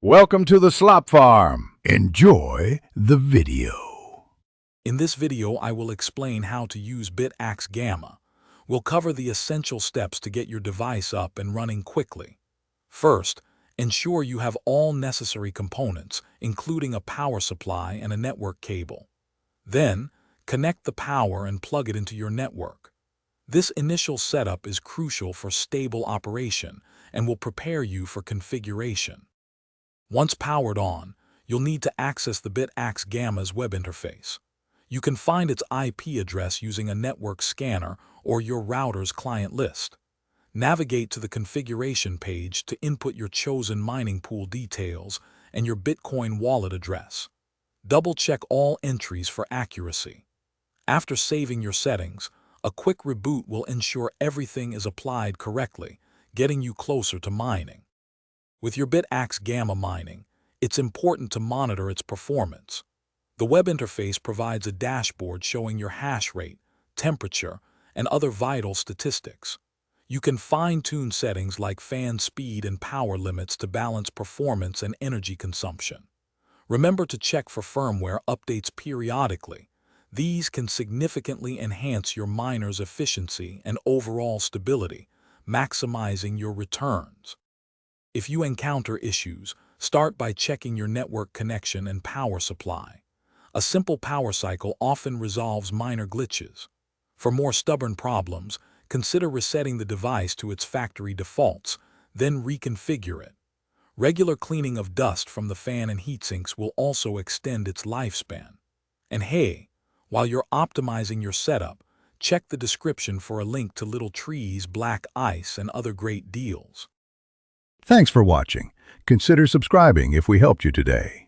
Welcome to the Slop Farm. Enjoy the video. In this video, I will explain how to use Bitaxe Gamma. We'll cover the essential steps to get your device up and running quickly. First, ensure you have all necessary components, including a power supply and a network cable. Then, connect the power and plug it into your network. This initial setup is crucial for stable operation and will prepare you for configuration. Once powered on, you'll need to access the Bitaxe Gamma's web interface. You can find its IP address using a network scanner or your router's client list. Navigate to the configuration page to input your chosen mining pool details and your Bitcoin wallet address. Double-check all entries for accuracy. After saving your settings, a quick reboot will ensure everything is applied correctly, getting you closer to mining. With your Bitaxe Gamma mining, it's important to monitor its performance. The web interface provides a dashboard showing your hash rate, temperature, and other vital statistics. You can fine-tune settings like fan speed and power limits to balance performance and energy consumption. Remember to check for firmware updates periodically. These can significantly enhance your miner's efficiency and overall stability, maximizing your returns. If you encounter issues, start by checking your network connection and power supply. A simple power cycle often resolves minor glitches. For more stubborn problems, consider resetting the device to its factory defaults, then reconfigure it. Regular cleaning of dust from the fan and heatsinks will also extend its lifespan. And hey, while you're optimizing your setup, check the description for a link to Little Tree's Black Ice and other great deals. Thanks for watching. Consider subscribing if we helped you today.